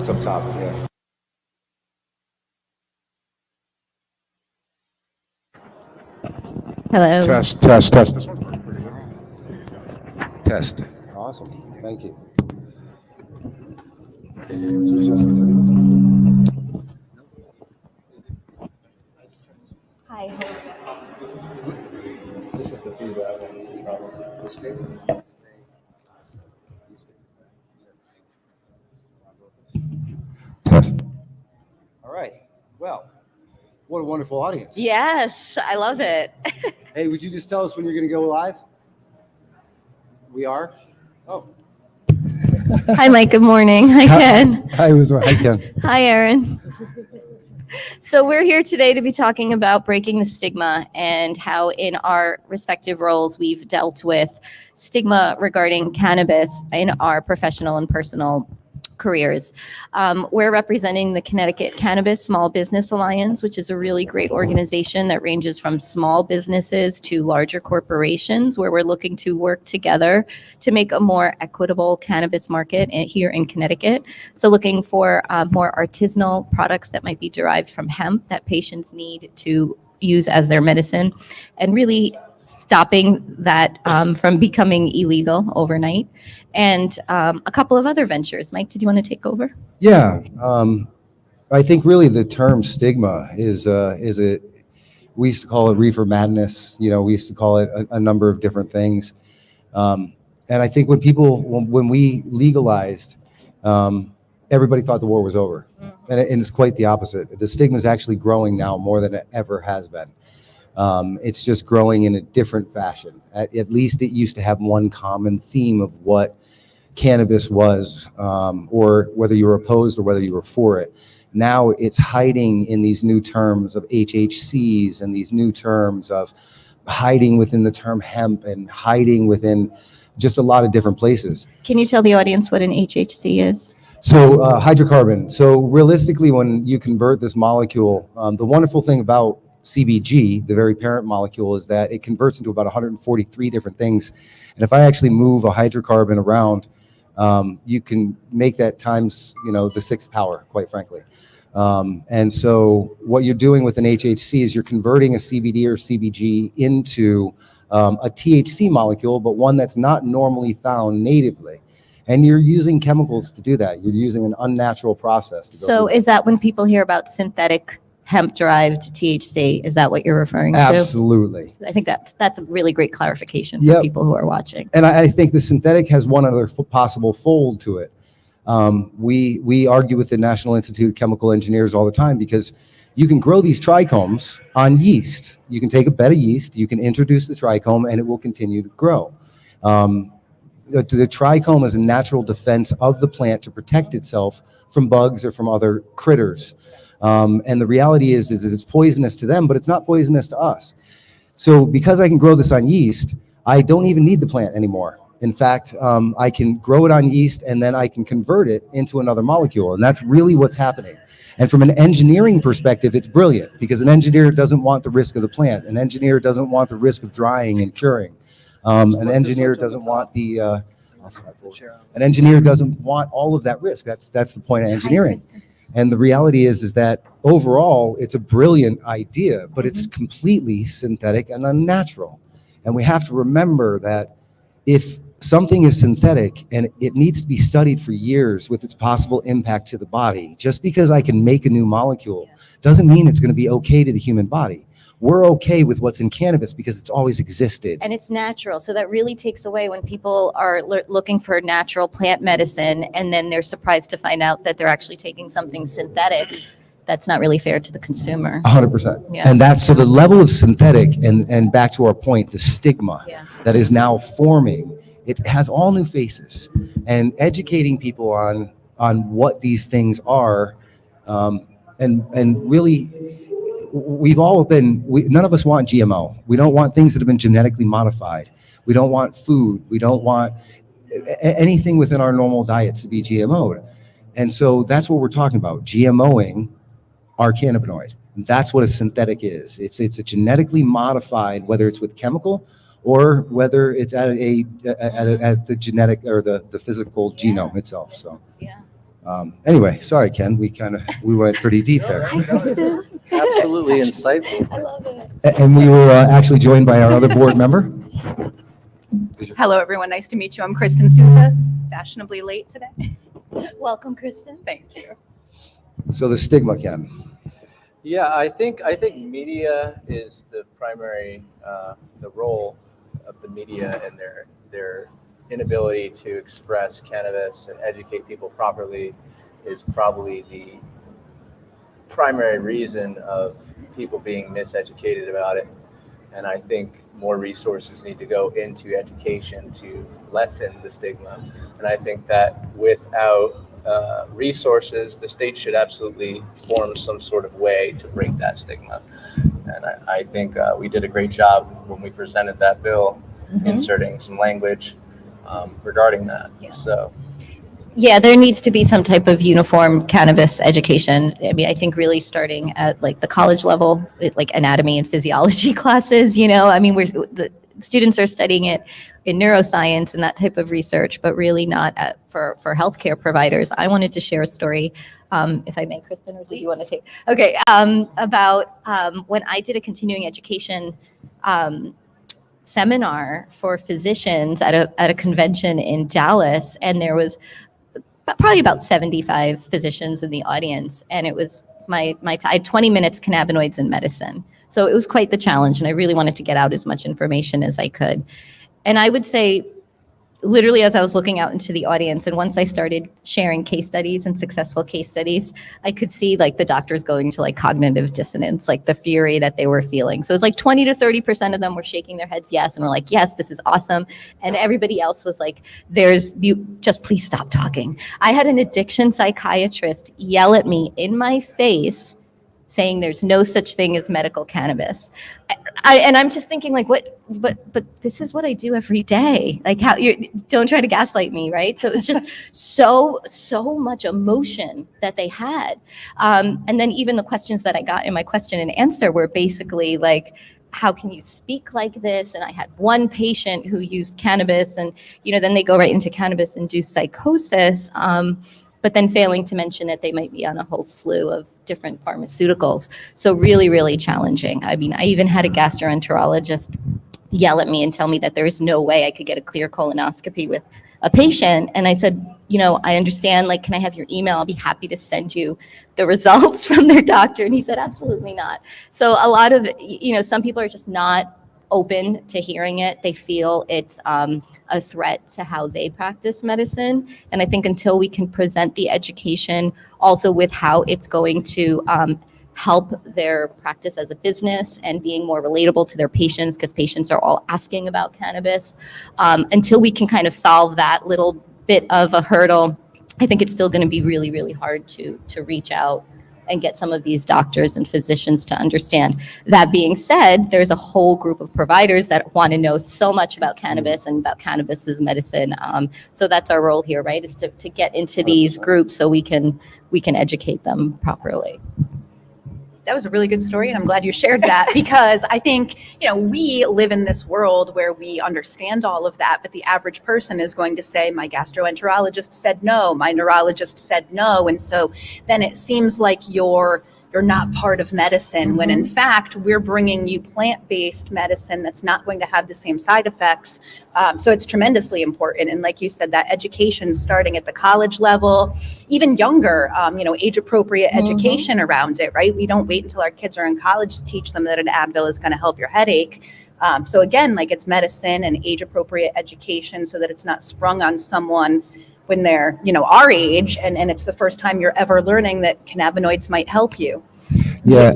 It's up top, yeah. Hello. Test. This one's working pretty good. Test. Awesome. Thank you. So just Hi. this is the feedback. The Stigma. Test. All right. Well, what a wonderful audience. Yes, I love it. Hey, would you just tell us when you're going to go live? We are? Oh. Hi, Mike. Good morning. Hi, Ken. Hi, Uzma. Hi, Ken. Hi, Erin. So we're here today to be talking about breaking the stigma and how in our respective roles we've dealt with stigma regarding cannabis in our professional and personal careers. We're representing the Connecticut Cannabis Small Business Alliance, which is a really great organization that ranges from small businesses to larger corporations, where we're looking to work together to make a more equitable cannabis market here in Connecticut. So looking for more artisanal products that might be derived from hemp that patients need to use as their medicine, and really stopping that from becoming illegal overnight, and a couple of other ventures. Mike, did you want to take over? Yeah, I think really the term stigma is we used to call it reefer madness. You know, we used to call it a number of different things. And I think when we legalized, everybody thought the war was over, and it's quite the opposite. The stigma is actually growing now more than it ever has been. It's just growing in a different fashion. At least it used to have one common theme of what cannabis was, or whether you were opposed or whether you were for it. Now it's hiding in these new terms of HHCs and these new terms of hiding within the term hemp and hiding within just a lot of different places. Can you tell the audience what an HHC is? So hydrocarbon. So realistically, when you convert this molecule, the wonderful thing about CBG, the very parent molecule, is that it converts into about 143 different things. And if I actually move a hydrocarbon around, you can make that times, the sixth power, quite frankly. And so what you're doing with an HHC is you're converting a CBD or CBG into a THC molecule, but one that's not normally found natively. And you're using chemicals to do that. You're using an unnatural process to go So is that when people hear about synthetic hemp-derived THC, is that what you're referring to? Absolutely. I think that's a really great clarification for people who are watching. And I think the synthetic has one other possible fold to it. We argue with the National Institute of Chemical Engineers all the time, because you can grow these trichomes on yeast. You can take a bed of yeast, you can introduce the trichome, and it will continue to grow. The trichome is a natural defense of the plant to protect itself from bugs or from other critters. And the reality is it's poisonous to them, but it's not poisonous to us. So because I can grow this on yeast, I don't even need the plant anymore. In fact, I can grow it on yeast and then I can convert it into another molecule. And that's really what's happening. And from an engineering perspective, it's brilliant, because an engineer doesn't want the risk of the plant. An engineer doesn't want the risk of drying and curing. An engineer doesn't want an engineer doesn't want all of that risk. That's the point of engineering. And the reality is that overall, it's a brilliant idea, but it's completely synthetic and unnatural. And we have to remember that if something is synthetic and it needs to be studied for years with its possible impact to the body, just because I can make a new molecule doesn't mean it's going to be okay to the human body. We're okay with what's in cannabis because it's always existed. And it's natural. So that really takes away when people are looking for natural plant medicine and then they're surprised to find out that they're actually taking something synthetic. That's not really fair to the consumer. 100%. Yeah. And that's so the level of synthetic, and back to our point, the stigma that is now forming, it has all new faces, and educating people on what these things are, and really, none of us want GMO. We don't want things that have been genetically modified. We don't want food. We don't want anything within our normal diets to be GMO'd. And so that's what we're talking about, GMOing our cannabinoid. And that's what a synthetic is. It's a genetically modified, whether it's with chemical or whether it's at the genetic or the physical genome itself. So Anyway, sorry, Ken, we went pretty deep there. Absolutely insightful. I love it. And we were actually joined by our other board member. Hello, everyone. Nice to meet you. I'm Kristin Souza, fashionably late today. Welcome, Kristin. Thank you. So the stigma, Ken. Yeah, I think media is the primary, the role of the media and their inability to express cannabis and educate people properly is probably the primary reason of people being miseducated about it. And I think more resources need to go into education to lessen the stigma. And I think that without resources, the state should absolutely form some sort of way to break that stigma. And I think we did a great job when we presented that bill, inserting some language regarding that. Yeah. So. Yeah, there needs to be some type of uniform cannabis education. I mean, I think really starting at like the college level, like anatomy and physiology classes, I mean, the students are studying it in neuroscience and that type of research, but really not for healthcare providers. I wanted to share a story, if I may, Kristin, or did you want to take? Okay, about when I did a continuing education seminar for physicians at a convention in Dallas, and there was probably about 75 physicians in the audience, and it was I had 20 minutes cannabinoids in medicine. So it was quite the challenge, and I really wanted to get out as much information as I could. And I would say, literally, as I was looking out into the audience, and once I started sharing case studies and successful case studies, I could see like the doctors going to like cognitive dissonance, like the fury that they were feeling. So it was like 20 to 30% of them were shaking their heads yes, and were like, yes, this is awesome. And everybody else was like, just please stop talking. I had an addiction psychiatrist yell at me in my face saying there's no such thing as medical cannabis. And I'm just thinking like, what, but this is what I do every day. Like don't try to gaslight me, right? So it was just so much emotion that they had. And then even the questions that I got in my question and answer were basically like, how can you speak like this? And I had one patient who used cannabis and, then they go right into cannabis-induced psychosis, but then failing to mention that they might be on a whole slew of different pharmaceuticals. So really, really challenging. I mean, I even had a gastroenterologist yell at me and tell me that there is no way I could get a clear colonoscopy with a patient. And I said, I understand, like, can I have your email? I'll be happy to send you the results from their doctor. And he said, absolutely not. So a lot of, some people are just not open to hearing it. They feel it's a threat to how they practice medicine. And I think until we can present the education also with how it's going to help their practice as a business and being more relatable to their patients, because patients are all asking about cannabis, until we can kind of solve that little bit of a hurdle, I think it's still going to be really, really hard to reach out and get some of these doctors and physicians to understand. That being said, there's a whole group of providers that want to know so much about cannabis and about cannabis as medicine. So that's our role here, right? Is to get into these groups so we can educate them properly. That was a really good story, and I'm glad you shared that because I think, we live in this world where we understand all of that, but the average person is going to say, my gastroenterologist said no, my neurologist said no, and so then it seems like you're not part of medicine, when in fact we're bringing you plant-based medicine that's not going to have the same side effects. So it's tremendously important. And like you said, that education starting at the college level, even younger, age-appropriate education around it, right? We don't wait until our kids are in college to teach them that an Advil is going to help your headache. So again, like it's medicine and age-appropriate education so that it's not sprung on someone when they're, our age, and it's the first time you're ever learning that cannabinoids might help you. Yeah,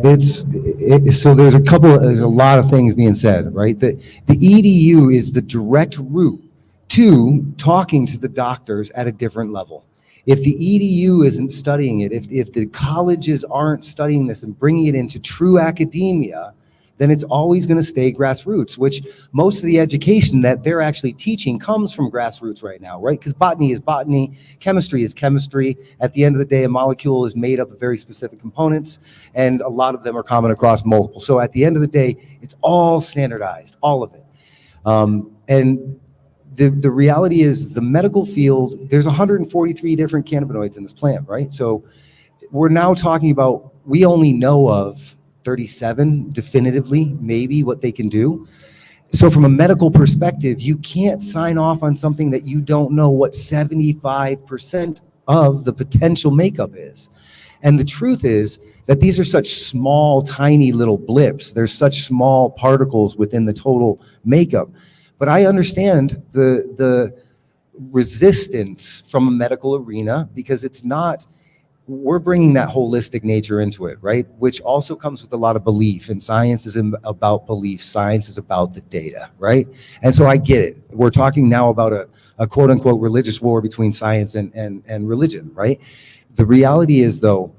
so there's a lot of things being said, right? The EDU is the direct route to talking to the doctors at a different level. If the EDU isn't studying it, if the colleges aren't studying this and bringing it into true academia, then it's always going to stay grassroots, which most of the education that they're actually teaching comes from grassroots right now, right? Because botany is botany, chemistry is chemistry. At the end of the day, a molecule is made up of very specific components, and a lot of them are common across multiple. So at the end of the day, it's all standardized, all of it. And the reality is the medical field, there's 143 different cannabinoids in this plant, right? So we're now talking about, we only know of 37 definitively, maybe what they can do. So from a medical perspective, you can't sign off on something that you don't know what 75% of the potential makeup is. And the truth is that these are such small, tiny little blips. There's such small particles within the total makeup. But I understand the resistance from a medical arena, because it's not, we're bringing that holistic nature into it, right? Which also comes with a lot of belief, and science is about belief. Science is about the data, right? And so I get it. We're talking now about a quote unquote religious war between science and religion, right? The reality is though,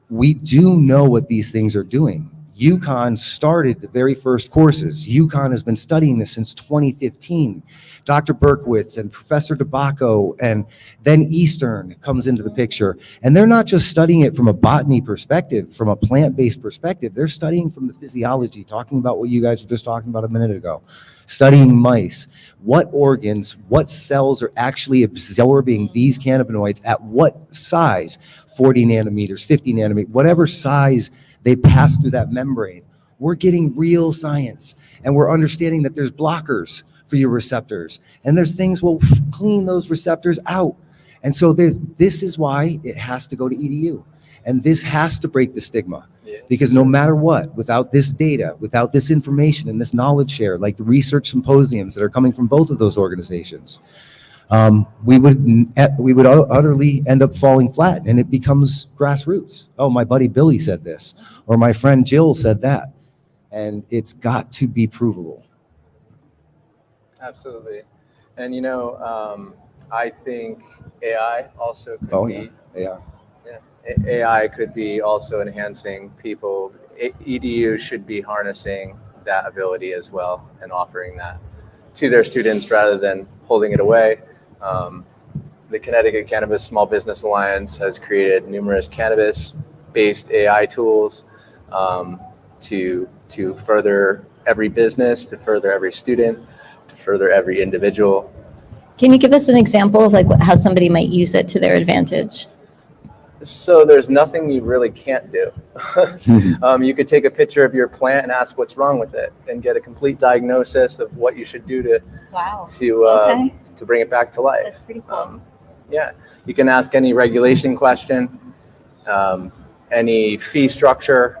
we do know what these things are doing. UConn started the very first courses. UConn has been studying this since 2015. Dr. Berkowitz and Professor DeBacco, and then Eastern comes into the picture. And they're not just studying it from a botany perspective, from a plant-based perspective. They're studying from the physiology, talking about what you guys were just talking about a minute ago. Studying mice, what organs, what cells are actually absorbing these cannabinoids at what size, 40 nanometers, 50 nanometers, whatever size they pass through that membrane. We're getting real science, and we're understanding that there's blockers for your receptors, and there's things will clean those receptors out. And so this is why it has to go to EDU, and this has to break the stigma. Because no matter what, without this data, without this information and this knowledge share, like the research symposiums that are coming from both of those organizations, we would utterly end up falling flat, and it becomes grassroots. Oh, my buddy Billy said this, or my friend Jill said that, and it's got to be provable. Absolutely. And I think AI also could be. Yeah. AI could be also enhancing people. EDU should be harnessing that ability as well and offering that to their students rather than holding it away. The Connecticut Cannabis Small Business Alliance has created numerous cannabis-based AI tools to further every business, to further every student, to further every individual. Can you give us an example of like how somebody might use it to their advantage? So there's nothing you really can't do. You could take a picture of your plant and ask what's wrong with it, and get a complete diagnosis of what you should do to bring it back to life. That's pretty cool. Yeah, you can ask any regulation question, any fee structure,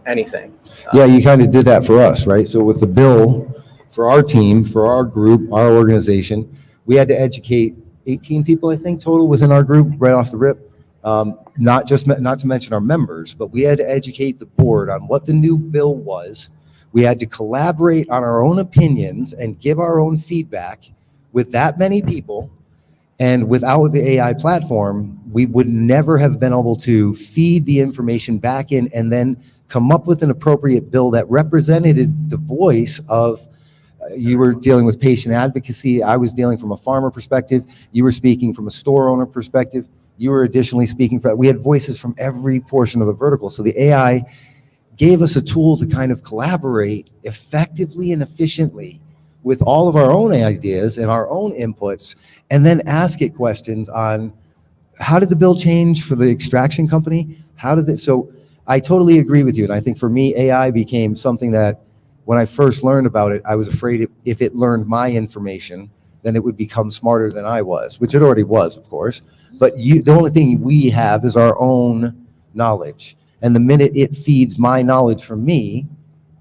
anything. Yeah, you kind of did that for us, right? So with the bill for our team, for our group, our organization, we had to educate 18 people, I think, total within our group right off the rip. Not to mention our members, but we had to educate the board on what the new bill was. We had to collaborate on our own opinions and give our own feedback with that many people. And without the AI platform, we would never have been able to feed the information back in and then come up with an appropriate bill that represented the voice of, you were dealing with patient advocacy. I was dealing from a farmer perspective. You were speaking from a store owner perspective. You were additionally speaking for, we had voices from every portion of the vertical. So the AI gave us a tool to kind of collaborate effectively and efficiently with all of our own ideas and our own inputs, and then ask it questions on how did the bill change for the extraction company? So I totally agree with you. And I think for me, AI became something that when I first learned about it, I was afraid if it learned my information, then it would become smarter than I was, which it already was, of course. But the only thing we have is our own knowledge. And the minute it feeds my knowledge from me,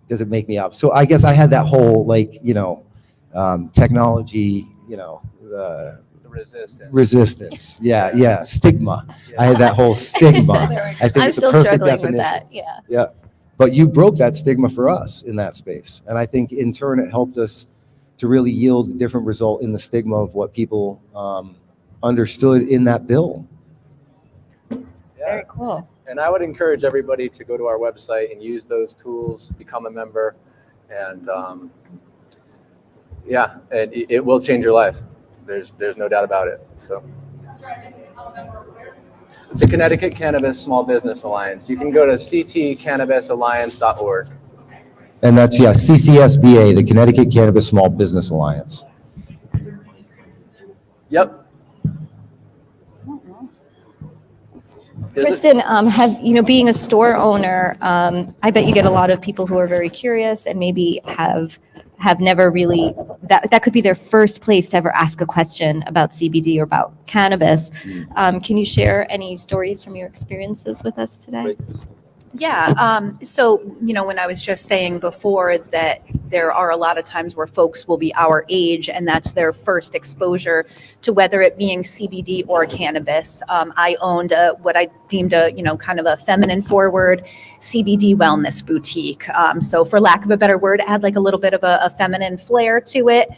does it make me up? So I guess I had that whole technology, The resistance. Yeah. Stigma. I had that whole stigma. I think I'm it's a still perfect struggling definition. with that. Yeah. Yeah. But you broke that stigma for us in that space. And I think in turn, it helped us to really yield a different result in the stigma of what people understood in that bill. Very cool. And I would encourage everybody to go to our website and use those tools, become a member, and it will change your life. There's no doubt about it. So the Connecticut Cannabis Small Business Alliance. You can go to ctcannabisalliance.org. And that's, CCSBA, the Connecticut Cannabis Small Business Alliance. Yep. Kristin, being a store owner, I bet you get a lot of people who are very curious and maybe have never really, that could be their first place to ever ask a question about CBD or about cannabis. Can you share any stories from your experiences with us today? Yeah. So, when I was just saying before that there are a lot of times where folks will be our age and that's their first exposure to whether it being CBD or cannabis. I owned what I deemed kind of a feminine forward CBD wellness boutique. So for lack of a better word, it had like a little bit of a feminine flair to it.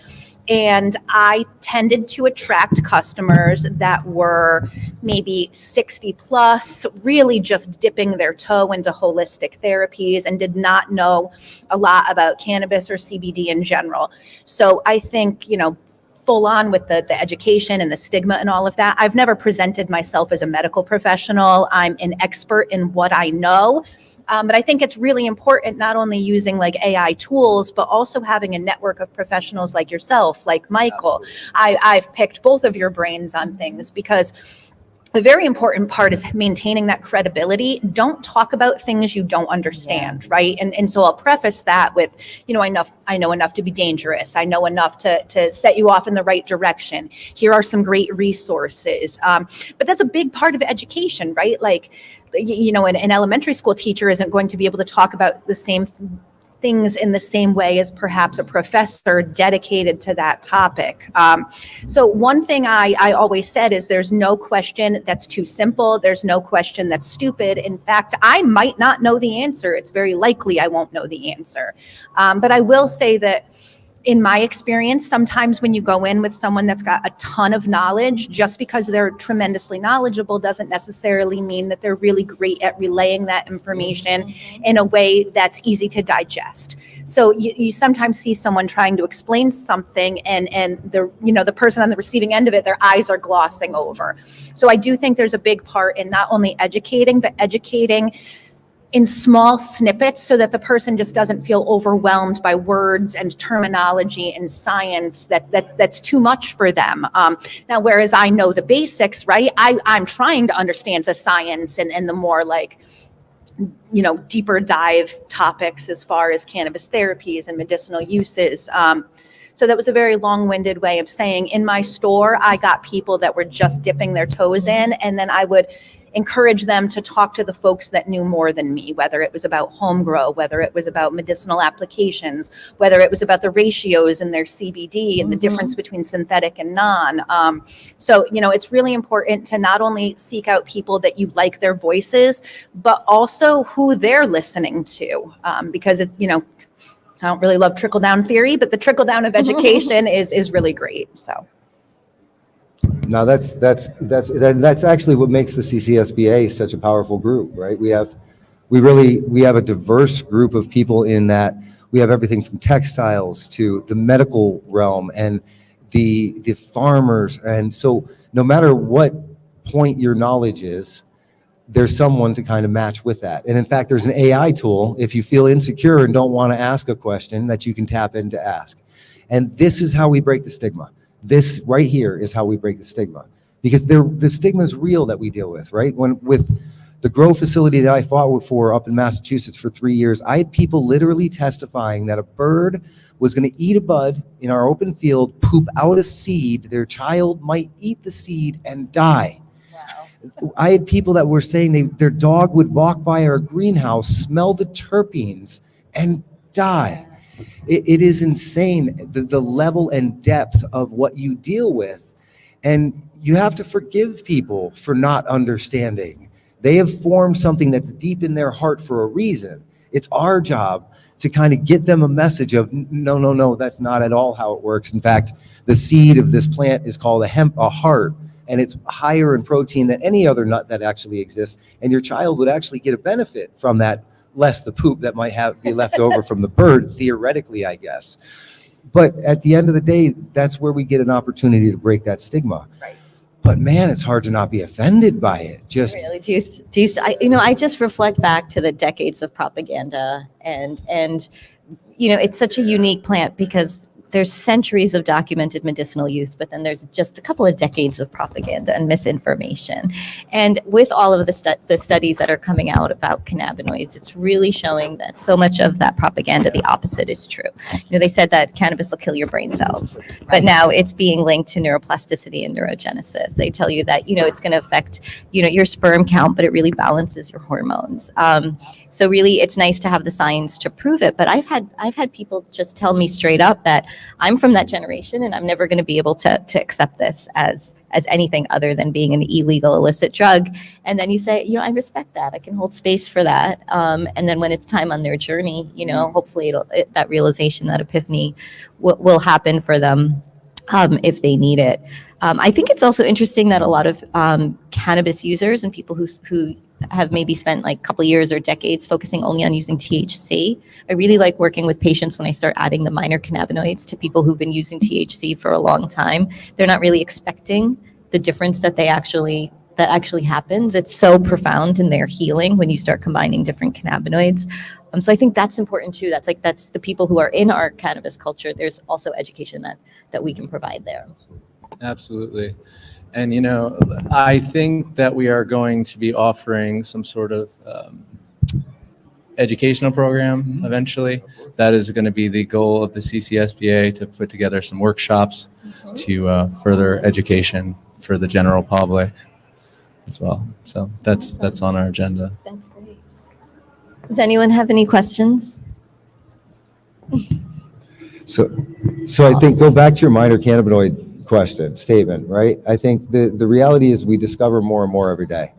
And I tended to attract customers that were maybe 60 plus, really just dipping their toe into holistic therapies and did not know a lot about cannabis or CBD in general. So I think, full on with the education and the stigma and all of that, I've never presented myself as a medical professional. I'm an expert in what I know. But I think it's really important not only using like AI tools, but also having a network of professionals like yourself, like Michael. I've picked both of your brains on things because a very important part is maintaining that credibility. Don't talk about things you don't understand, right? And so I'll preface that with, I know enough to be dangerous. I know enough to set you off in the right direction. Here are some great resources. But that's a big part of education, right? Like, an elementary school teacher isn't going to be able to talk about the same things in the same way as perhaps a professor dedicated to that topic. So one thing I always said is there's no question that's too simple. There's no question that's stupid. In fact, I might not know the answer. It's very likely I won't know the answer. But I will say that in my experience, sometimes when you go in with someone that's got a ton of knowledge, just because they're tremendously knowledgeable doesn't necessarily mean that they're really great at relaying that information in a way that's easy to digest. So you sometimes see someone trying to explain something and the person on the receiving end of it, their eyes are glossing over. So I do think there's a big part in not only educating, but educating in small snippets so that the person just doesn't feel overwhelmed by words and terminology and science that's too much for them. Now, whereas I know the basics, right? I'm trying to understand the science and the more like, deeper dive topics as far as cannabis therapies and medicinal uses. So that was a very long-winded way of saying in my store, I got people that were just dipping their toes in, and then I would encourage them to talk to the folks that knew more than me, whether it was about home grow, whether it was about medicinal applications, whether it was about the ratios in their CBD and the difference between synthetic and non. So, it's really important to not only seek out people that you like their voices, but also who they're listening to, because it's, I don't really love trickle-down theory, but the trickle-down of education is really great. So. Now that's actually what makes the CCSBA such a powerful group, right? We have a diverse group of people in that we have everything from textiles to the medical realm and the farmers, and so no matter what point your knowledge is, there's someone to kind of match with that. And in fact, there's an AI tool if you feel insecure and don't want to ask a question that you can tap in to ask. And this is how we break the stigma. This right here is how we break the stigma, because the stigma is real that we deal with, right? With the grow facility that I fought for up in Massachusetts for 3 years, I had people literally testifying that a bird was going to eat a bud in our open field, poop out a seed, their child might eat the seed and die. Wow. I had people that were saying their dog would walk by our greenhouse, smell the terpenes and die. It is insane, the level and depth of what you deal with. And you have to forgive people for not understanding. They have formed something that's deep in their heart for a reason. It's our job to kind of get them a message of, no, that's not at all how it works. In fact, the seed of this plant is called a heart, and it's higher in protein than any other nut that actually exists. And your child would actually get a benefit from that, less the poop that might be left over from the bird, theoretically, I guess. But at the end of the day, that's where we get an opportunity to break that stigma. Right. But man, it's hard to not be offended by it. Just really, I just reflect back to the decades of propaganda, and it's such a unique plant because there's centuries of documented medicinal use, but then there's just a couple of decades of propaganda and misinformation. And with all of the studies that are coming out about cannabinoids, it's really showing that so much of that propaganda, the opposite is true. They said that cannabis will kill your brain cells, but now it's being linked to neuroplasticity and neurogenesis. They tell you that, it's going to affect, your sperm count, but it really balances your hormones. So really, it's nice to have the science to prove it. But I've had people just tell me straight up that I'm from that generation and I'm never going to be able to accept this as anything other than being an illegal, illicit drug. And then you say, I respect that. I can hold space for that. And then when it's time on their journey, hopefully that realization, that epiphany will happen for them if they need it. I think it's also interesting that a lot of cannabis users and people who have maybe spent like a couple of years or decades focusing only on using THC. I really like working with patients when I start adding the minor cannabinoids to people who've been using THC for a long time. They're not really expecting the difference that actually happens. It's so profound in their healing when you start combining different cannabinoids. So I think that's important too. That's the people who are in our cannabis culture. There's also education that we can provide there. Absolutely. And, I think that we are going to be offering some sort of educational program eventually. That is going to be the goal of the CCSBA, to put together some workshops to further education for the general public as well. So that's on our agenda. That's great. Does anyone have any questions? So I think go back to your minor cannabinoid statement, right? I think the reality is we discover more and more every day.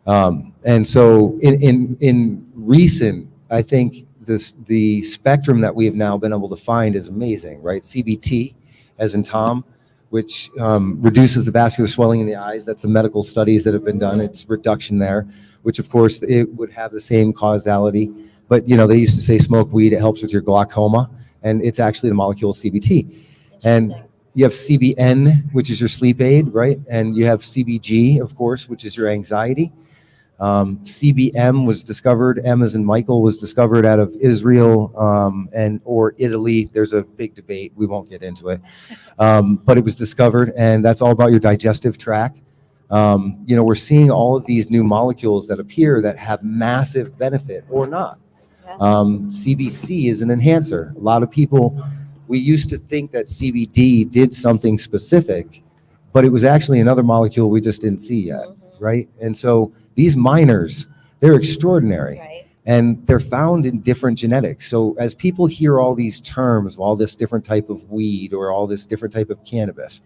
And so in recent, I think the spectrum that we have now been able to find is amazing, right? CBT, as in Tom, which reduces the vascular swelling in the eyes. That's the medical studies that have been done. It's reduction there, which of course it would have the same causality. But they used to say smoke weed, it helps with your glaucoma, and it's actually the molecule CBT. And you have CBN, which is your sleep aid, right? And you have CBG, of course, which is your anxiety. CBM was discovered, M as in Michael, was discovered out of Israel or Italy. There's a big debate. We won't get into it. But it was discovered, and that's all about your digestive tract. We're seeing all of these new molecules that appear that have massive benefit or not. CBC is an enhancer. A lot of people, we used to think that CBD did something specific, but it was actually another molecule we just didn't see yet, right? And so these minors, they're extraordinary, right? And they're found in different genetics. So as people hear all these terms of all this different type of weed or all this different type of cannabis,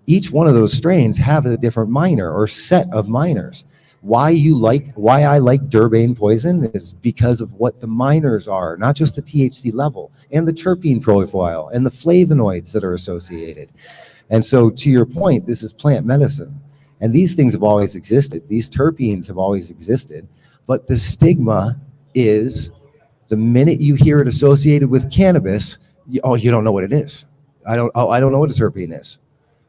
each one of those strains have a different minor or set of minors. Why I like Durban poison is because of what the minors are, not just the THC level, and the terpene profile, and the flavonoids that are associated. And so to your point, this is plant medicine. And these things have always existed. These terpenes have always existed. But the stigma is the minute you hear it associated with cannabis, you don't know what it is. I don't know what a terpene is.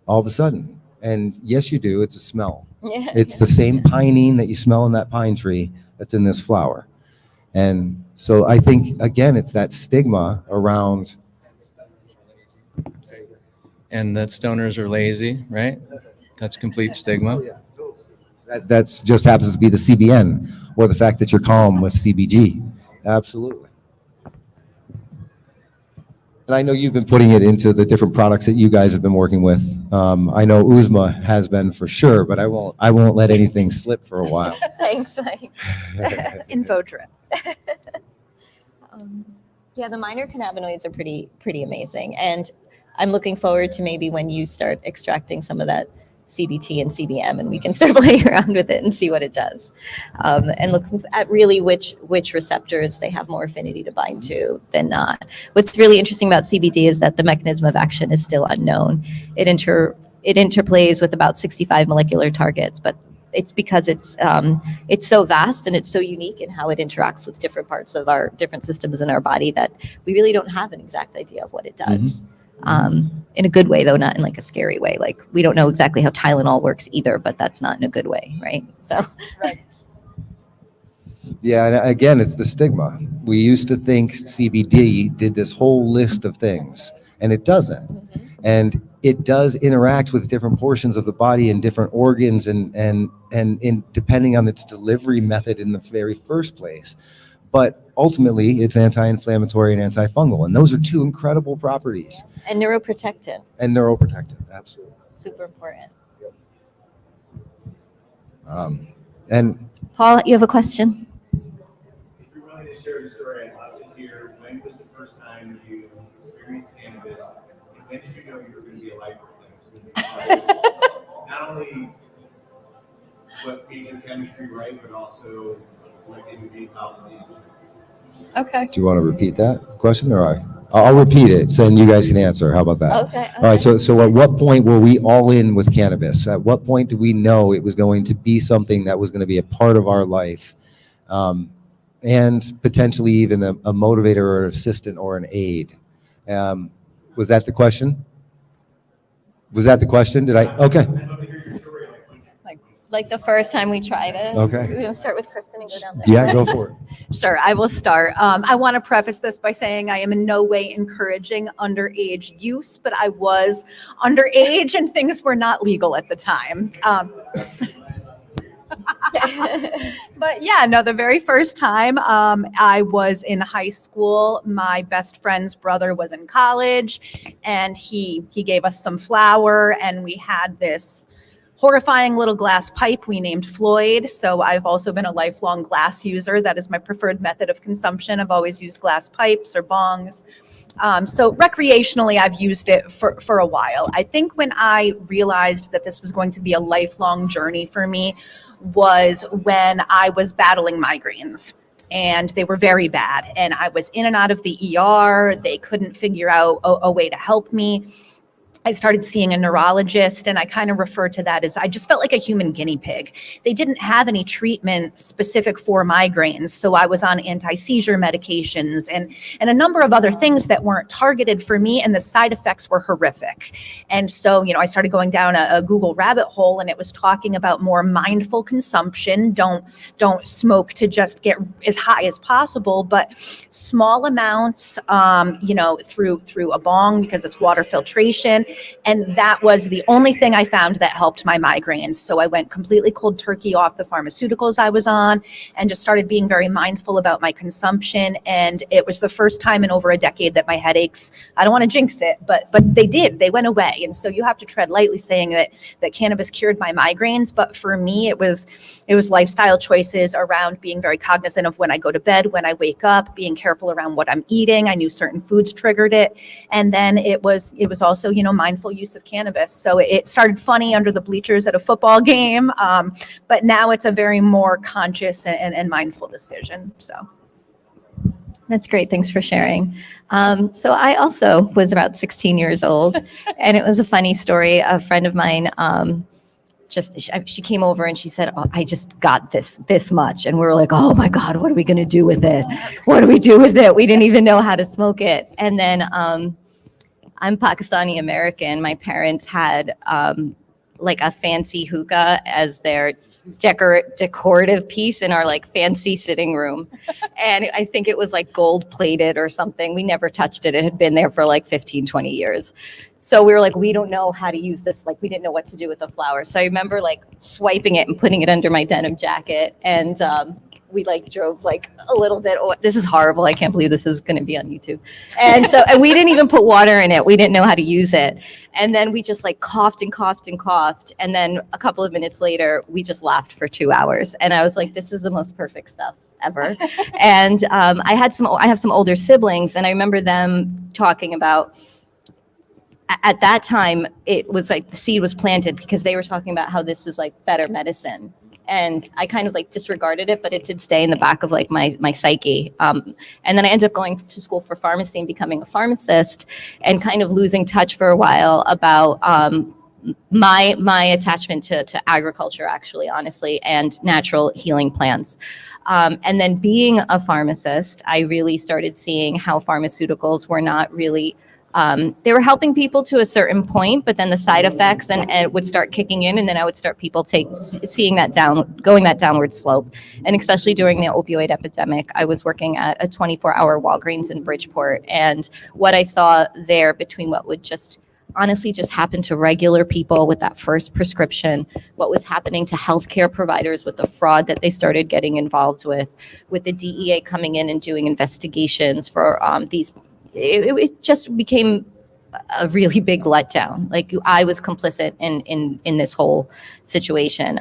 All of a sudden. And yes, you do. It's a smell. Yeah. It's the same pinene that you smell in that pine tree that's in this flower. And so I think, again, it's that stigma around. And that stoners are lazy, right? That's complete stigma. That's just happens to be the CBN, or the fact that you're calm with CBG. Absolutely. And I know you've been putting it into the different products that you guys have been working with. I know Uzma has been for sure, but I won't let anything slip for a while. Thanks, Mike. Info trip. Yeah, the minor cannabinoids are pretty amazing, and I'm looking forward to maybe when you start extracting some of that CBT and CBM, and we can start playing around with it and see what it does, and look at really which receptors they have more affinity to bind to than not. What's really interesting about CBD is that the mechanism of action is still unknown. It interplays with about 65 molecular targets, but it's because it's so vast and it's so unique in how it interacts with different parts of our different systems in our body that we really don't have an exact idea of what it does. In a good way, though, not in like a scary way. Like, we don't know exactly how Tylenol works either, but that's not in a good way, right? So, right. Yeah, and again, it's the stigma. We used to think CBD did this whole list of things, and it doesn't. And it does interact with different portions of the body and different organs, and in depending on its delivery method in the very first place. But ultimately, it's anti-inflammatory and antifungal, and those are two incredible properties. And neuroprotectant, And neuroprotective, absolutely. super important. And Paul, you have a question? If you're willing to share your story, I'd love to hear when was the first time you experienced cannabis, and when did you know you were going to be a lifer? Not only what made your chemistry right, but also what made you be out in the industry. Okay. do you want to repeat that question, or I'll repeat it, so then you guys can answer. How about that? Okay. All right, so at what point were we all in with cannabis? At what point did we know it was going to be something that was going to be a part of our life, and potentially even a motivator or an assistant or an aid? Was that the question? Was that the question? Did I? Okay. I'd love to hear your story. Like the first time we tried it. Okay. We're gonna start with Kristin and go down there. Yeah, go for it. Sure, I will start. I want to preface this by saying I am in no way encouraging underage use, but I was underage and things were not legal at the time. But yeah, no, the very first time I was in high school, my best friend's brother was in college, and he gave us some flour, and we had this horrifying little glass pipe we named Floyd. So I've also been a lifelong glass user. That is my preferred method of consumption. I've always used glass pipes or bongs. So recreationally, I've used it for a while. I think when I realized that this was going to be a lifelong journey for me was when I was battling migraines. And they were very bad. And I was in and out of the ER. They couldn't figure out a way to help me. I started seeing a neurologist, and I kind of refer to that as I just felt like a human guinea pig. They didn't have any treatment specific for migraines, so I was on anti-seizure medications and a number of other things that weren't targeted for me, and the side effects were horrific. And so, I started going down a Google rabbit hole, and it was talking about more mindful consumption. Don't smoke to just get as high as possible, but small amounts, through a bong because it's water filtration. And that was the only thing I found that helped my migraines. So I went completely cold turkey off the pharmaceuticals I was on and just started being very mindful about my consumption. And it was the first time in over a decade that my headaches, I don't want to jinx it, but they went away. And so you have to tread lightly saying that cannabis cured my migraines. But for me, it was lifestyle choices around being very cognizant of when I go to bed, when I wake up, being careful around what I'm eating. I knew certain foods triggered it. And then it was also, mindful use of cannabis. So it started funny under the bleachers at a football game, but now it's a very more conscious and mindful decision. So That's great. Thanks for sharing. So I also was about 16 years old, and it was a funny story. A friend of mine, she came over and she said, "Oh, I just got this much," and we were like, "Oh my God, what are we going to do with it? What do we do with it?" We didn't even know how to smoke it. And then I'm Pakistani American. My parents had like a fancy hookah as their decorative piece in our like fancy sitting room. And I think it was like gold plated or something. We never touched it. It had been there for like 15, 20 years. So we were like, we don't know how to use this. Like we didn't know what to do with the flower. So I remember like swiping it and putting it under my denim jacket. And we like drove like a little bit. Oh, this is horrible. I can't believe this is going to be on YouTube. And we didn't even put water in it. We didn't know how to use it. And then we just like coughed and coughed and coughed. And then a couple of minutes later, we just laughed for 2 hours. And I was like, this is the most perfect stuff ever. And I have some older siblings, and I remember them talking about, at that time, it was like the seed was planted because they were talking about how this is like better medicine. And I kind of like disregarded it, but it did stay in the back of like my psyche. And then I ended up going to school for pharmacy and becoming a pharmacist, and kind of losing touch for a while about my attachment to agriculture, actually, honestly, and natural healing plants. And then being a pharmacist, I really started seeing how pharmaceuticals were not really They were helping people to a certain point, but then the side effects and it would start kicking in, and then I would start people seeing that going that downward slope. And especially during the opioid epidemic, I was working at a 24-hour Walgreens in Bridgeport, and what I saw there between what would just honestly just happen to regular people with that first prescription, what was happening to healthcare providers with the fraud that they started getting involved with the DEA coming in and doing investigations for these, it just became a really big letdown. Like, I was complicit in this whole situation.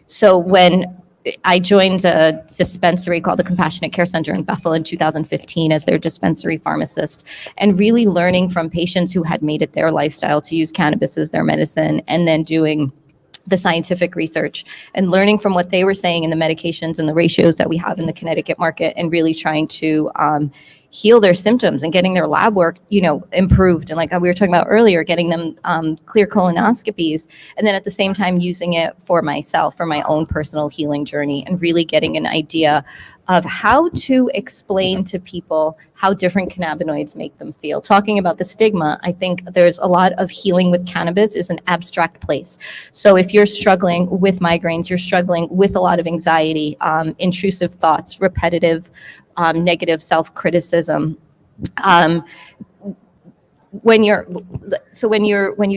So when I joined a dispensary called the Compassionate Care Center in Bethel in 2015 as their dispensary pharmacist, and really learning from patients who had made it their lifestyle to use cannabis as their medicine, and then doing the scientific research and learning from what they were saying in the medications and the ratios that we have in the Connecticut market, and really trying to heal their symptoms and getting their lab work, improved. And like we were talking about earlier, getting them clear colonoscopies, and then at the same time using it for myself, for my own personal healing journey, and really getting an idea of how to explain to people how different cannabinoids make them feel. Talking about the stigma, I think there's a lot of healing with cannabis is an abstract place. So if you're struggling with migraines, you're struggling with a lot of anxiety, intrusive thoughts, repetitive negative self-criticism, when you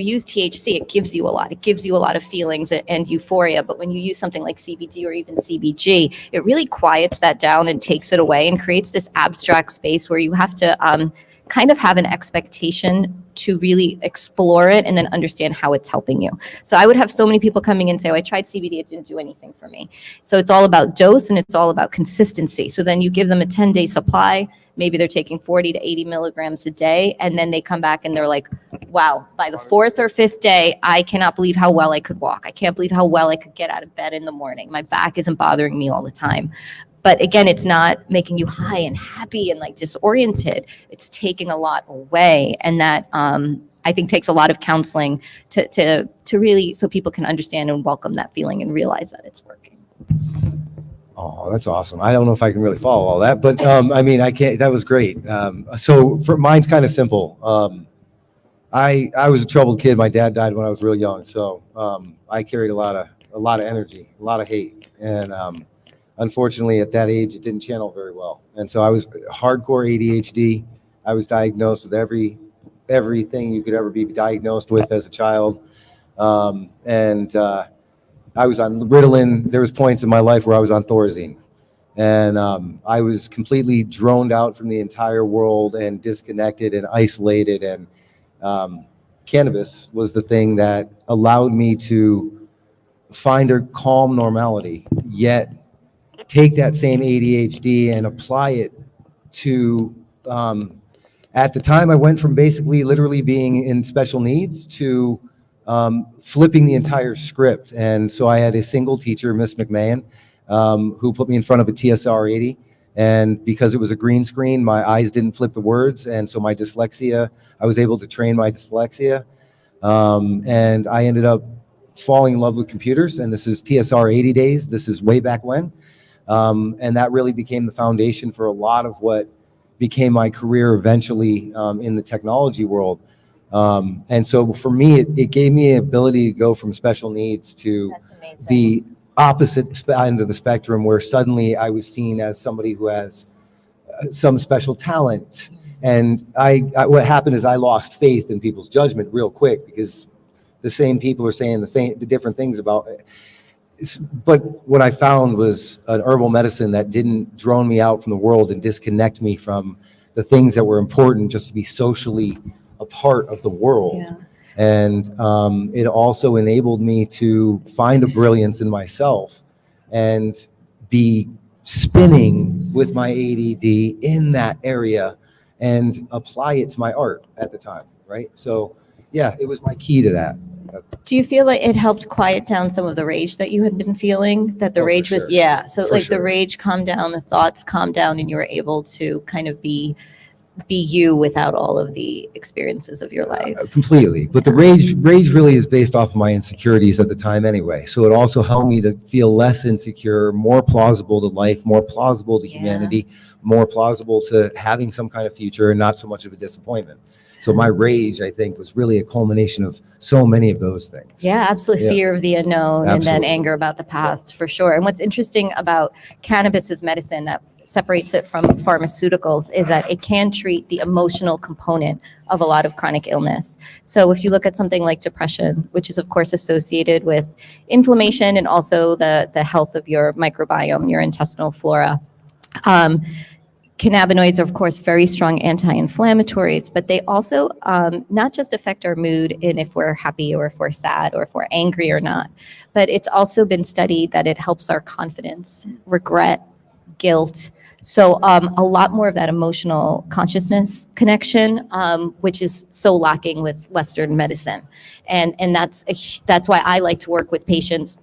use THC, it gives you a lot. It gives you a lot of feelings and euphoria. But when you use something like CBD or even CBG, it really quiets that down and takes it away and creates this abstract space where you have to kind of have an expectation to really explore it and then understand how it's helping you. So I would have so many people coming in and say, oh, I tried CBD, it didn't do anything for me. So it's all about dose and it's all about consistency. So then you give them a 10-day supply, maybe they're taking 40 to 80 milligrams a day, and then they come back and they're like, wow, by the 4th or 5th day, I cannot believe how well I could walk. I can't believe how well I could get out of bed in the morning. My back isn't bothering me all the time. But again, it's not making you high and happy and like disoriented. It's taking a lot away. And that I think takes a lot of counseling to really, so people can understand and welcome that feeling and realize that it's working. Oh, that's awesome. I don't know if I can really follow all that, but I mean, I can't, that was great. So for mine's kind of simple. I was a troubled kid. My dad died when I was real young. So I carried a lot of energy, a lot of hate. And unfortunately, at that age, it didn't channel very well. And so I was hardcore ADHD. I was diagnosed with everything you could ever be diagnosed with as a child. I was on Ritalin. There was points in my life where I was on Thorazine. And I was completely droned out from the entire world and disconnected and isolated. And cannabis was the thing that allowed me to find a calm normality, yet take that same ADHD and apply it to, at the time I went from basically literally being in special needs to flipping the entire script. And so I had a single teacher, Miss McMahon, who put me in front of a TSR 80. And because it was a green screen, my eyes didn't flip the words. And so my dyslexia, I was able to train my dyslexia. And I ended up falling in love with computers. And this is TSR 80 days. This is way back when. And that really became the foundation for a lot of what became my career eventually in the technology world. And so for me, it gave me the ability to go from special needs to the opposite end of the spectrum, where suddenly I was seen as somebody who has some special talent. And what happened is I lost faith in people's judgment real quick, because the same people are saying the different things about it. But what I found was an herbal medicine that didn't drone me out from the world and disconnect me from the things that were important, just to be socially a part of the world. Yeah. And it also enabled me to find a brilliance in myself and be spinning with my ADD in that area and apply it to my art at the time, right? So yeah, it was my key to that. Do you feel like it helped quiet down some of the rage that you had been feeling? That the rage was, yeah. So like the rage calmed down, the thoughts calmed down, and you were able to kind of be you without all of the experiences of your life. Completely. But the rage really is based off of my insecurities at the time anyway. So it also helped me to feel less insecure, more plausible to life, more plausible to humanity, more plausible to having some kind of future, and not so much of a disappointment. So my rage, I think, was really a culmination of so many of those things. Yeah, absolutely. Yeah. Fear of the unknown and Absolutely. then anger about the past, for sure. And what's interesting about cannabis as medicine that separates it from pharmaceuticals is that it can treat the emotional component of a lot of chronic illness. So if you look at something like depression, which is of course associated with inflammation and also the health of your microbiome, your intestinal flora, cannabinoids are, of course, very strong anti-inflammatories, but they also not just affect our mood in if we're happy or if we're sad or if we're angry or not, but it's also been studied that it helps our confidence, regret, guilt. So a lot more of that emotional consciousness connection, which is so lacking with Western medicine. And that's why I like to work with patients,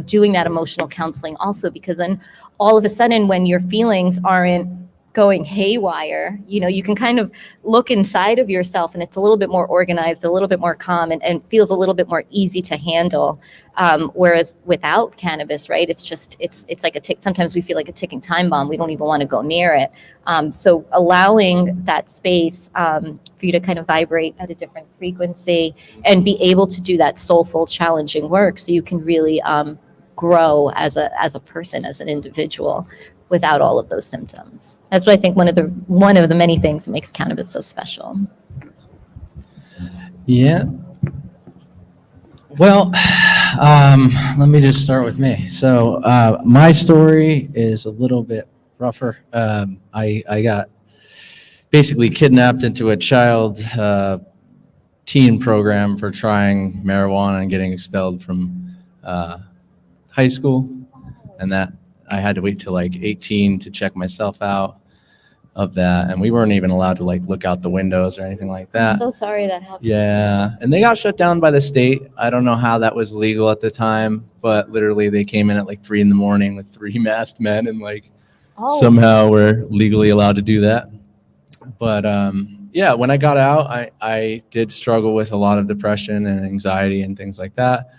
doing that emotional counseling also, because then all of a sudden when your feelings aren't going haywire, you can kind of look inside of yourself and it's a little bit more organized, a little bit more calm, and feels a little bit more easy to handle. Whereas without cannabis, right, it's like a tick. Sometimes we feel like a ticking time bomb. We don't even want to go near it. So allowing that space for you to kind of vibrate at a different frequency and be able to do that soulful, challenging work, so you can really grow as a person, as an individual, without all of those symptoms. That's what I think one of the many things that makes cannabis so special. Yeah. Well, let me just start with me. So my story is a little bit rougher. I got basically kidnapped into a child teen program for trying marijuana and getting expelled from high school, and that I had to wait till like 18 to check myself out of that, and we weren't even allowed to like look out the windows or anything like that. I'm so sorry that happened. Yeah, and they got shut down by the state. I don't know how that was legal at the time, but literally they came in at like 3 a.m. with 3 masked men, and like somehow we're legally allowed to do that. But yeah, when I got out, I did struggle with a lot of depression and anxiety and things like that.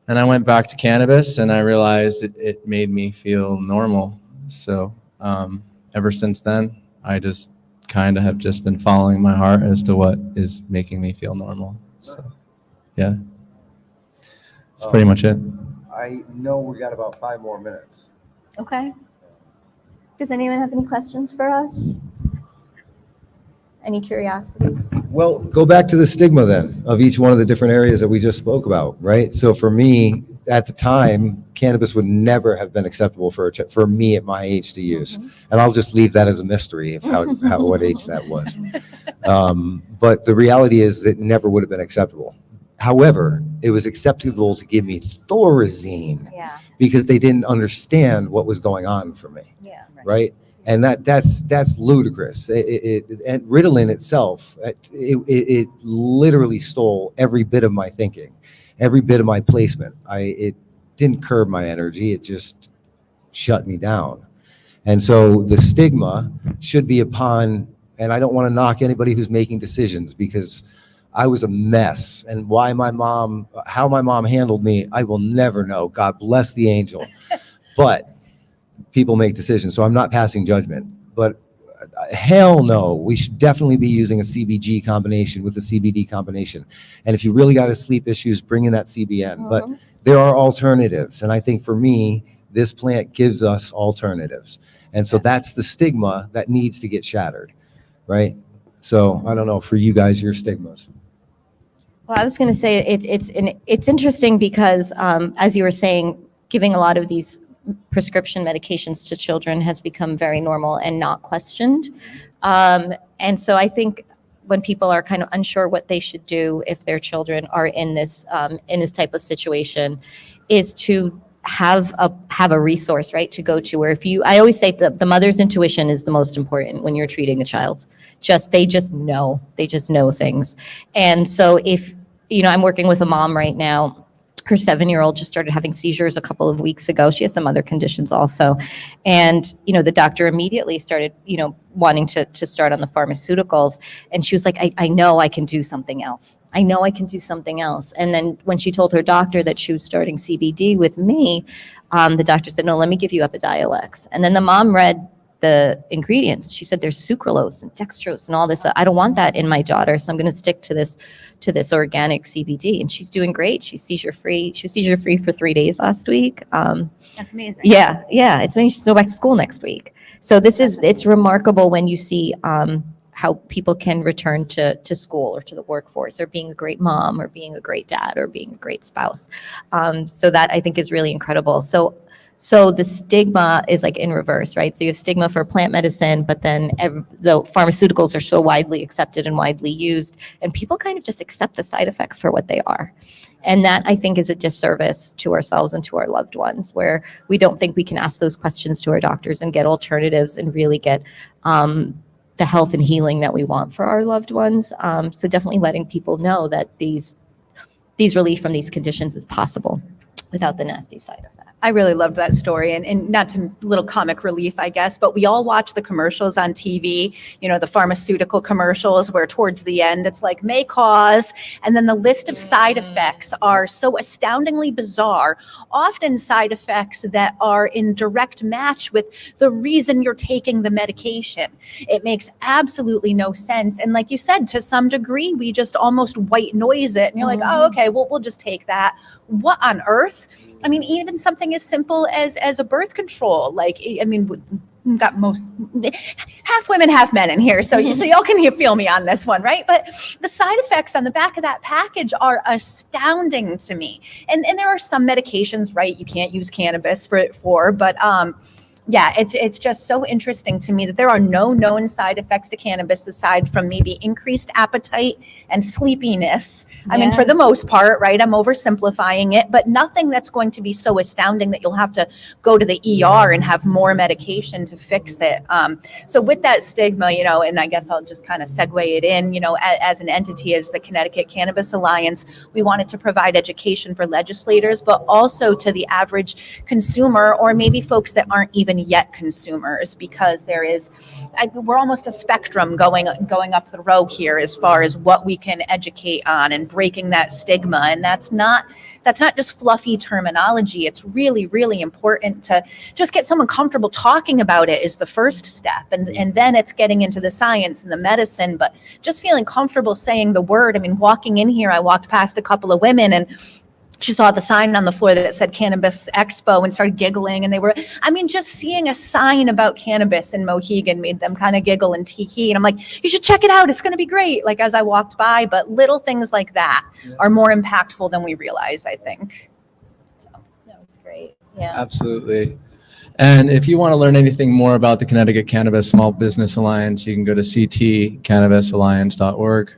And I went back to cannabis, and I realized it made me feel normal. So ever since then, I just kind of have just been following my heart as to what is making me feel normal. So yeah, that's pretty much it. I know we got about 5 more minutes. Okay. Does anyone have any questions for us? Any curiosities? Well, go back to the stigma then of each one of the different areas that we just spoke about, right? So for me, at the time, cannabis would never have been acceptable for me at my age to use. Mm-hmm. And I'll just leave that as a mystery of what age that was. But the reality is it never would have been acceptable. However, it was acceptable to give me Thorazine because they didn't understand what was going on for me, right? And that's ludicrous. And Ritalin itself, it literally stole every bit of my thinking, every bit of my placement. It didn't curb my energy. It just shut me down. And so the stigma should be upon, and I don't want to knock anybody who's making decisions, because I was a mess. And how my mom handled me, I will never know. God bless the angel. But people make decisions, so I'm not passing judgment. But hell no, we should definitely be using a CBG combination with a CBD combination. And if you really got sleep issues, bring in that CBN. Mm-hmm. But there are alternatives, and I think for me, this plant gives us alternatives. And so that's the stigma that needs to get shattered, right? So I don't know, for you guys, your stigmas. Well, I was going to say it's interesting because, as you were saying, giving a lot of these prescription medications to children has become very normal and not questioned. And so I think when people are kind of unsure what they should do if their children are in this type of situation, is to have a resource, right, to go to. Where I always say the mother's intuition is the most important when you're treating a child. They just know things. And so if, I'm working with a mom right now. Her 7-year-old just started having seizures a couple of weeks ago. She has some other conditions also. And, the doctor immediately started, wanting to start on the pharmaceuticals. And she was like, I know I can do something else. I know I can do something else. And then when she told her doctor that she was starting CBD with me, the doctor said, no, let me give you Epidiolex. And then the mom read the ingredients. She said there's sucralose and dextrose and all this. I don't want that in my daughter, so I'm going to stick to this organic CBD. And she's doing great. She's seizure free. She was seizure free for 3 days last week. That's amazing. Yeah, it's amazing. She's going to go back to school next week. So it's remarkable when you see how people can return to school or to the workforce, or being a great mom, or being a great dad, or being a great spouse. So that I think is really incredible. So the stigma is like in reverse, right? So you have stigma for plant medicine, but then the pharmaceuticals are so widely accepted and widely used, and people kind of just accept the side effects for what they are. And that, I think, is a disservice to ourselves and to our loved ones, where we don't think we can ask those questions to our doctors and get alternatives and really get the health and healing that we want for our loved ones. So definitely letting people know that these relief from these conditions is possible without the nasty side effects. I really loved that story, and not to little comic relief, I guess, but we all watch the commercials on TV, the pharmaceutical commercials where towards the end it's like may cause, and then the list of side effects are so astoundingly bizarre, often side effects that are in direct match with the reason you're taking the medication. It makes absolutely no sense. And like you said, to some degree, we just almost white noise it, and you're like, oh, okay, well, we'll just take that. What on earth? I mean, even something as simple as a birth control, we've got half women, half men in here. So y'all can feel me on this one, right? But the side effects on the back of that package are astounding to me. And there are some medications, right, you can't use cannabis for, but yeah, it's just so interesting to me that there are no known side effects to cannabis aside from maybe increased appetite and sleepiness. I mean, for the most part, right? I'm oversimplifying it, but nothing that's going to be so astounding that you'll have to go to the ER and have more medication to fix it. So with that stigma, and I guess I'll just kind of segue it in, as an entity, as the Connecticut Cannabis Alliance, we wanted to provide education for legislators, but also to the average consumer, or maybe folks that aren't even yet consumers, because we're almost a spectrum going up the row here as far as what we can educate on and breaking that stigma. And that's not just fluffy terminology. It's really, really important to just get someone comfortable talking about it is the first step. And then it's getting into the science and the medicine, but just feeling comfortable saying the word. I mean, walking in here, I walked past a couple of women, and she saw the sign on the floor that said Cannabis Expo and started giggling. And just seeing a sign about cannabis in Mohegan made them kind of giggle and tee-hee. And I'm like, you should check it out. It's going to be great. Like as I walked by, but little things like that are more impactful than we realize, I think. So that was great. Yeah. Absolutely. And if you want to learn anything more about the Connecticut Cannabis Small Business Alliance, you can go to ctcannabisalliance.org.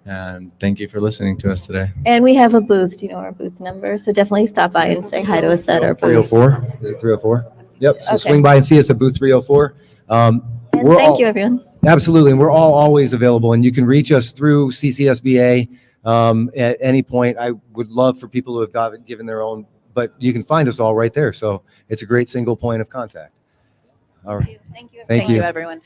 And thank you for listening to us today. And we have a booth. Do you know our booth number? So definitely stop by and say hi to us at our booth. 304. Is it 304? Yep. So Okay. swing by and see us at booth 304. And We're thank all- you, everyone. Absolutely. And we're always available, and you can reach us through CCSBA at any point. I would love for people who have given their own, but you can find us all right there. So it's a great single point of contact. All right. Thank you. Thank you. Everyone.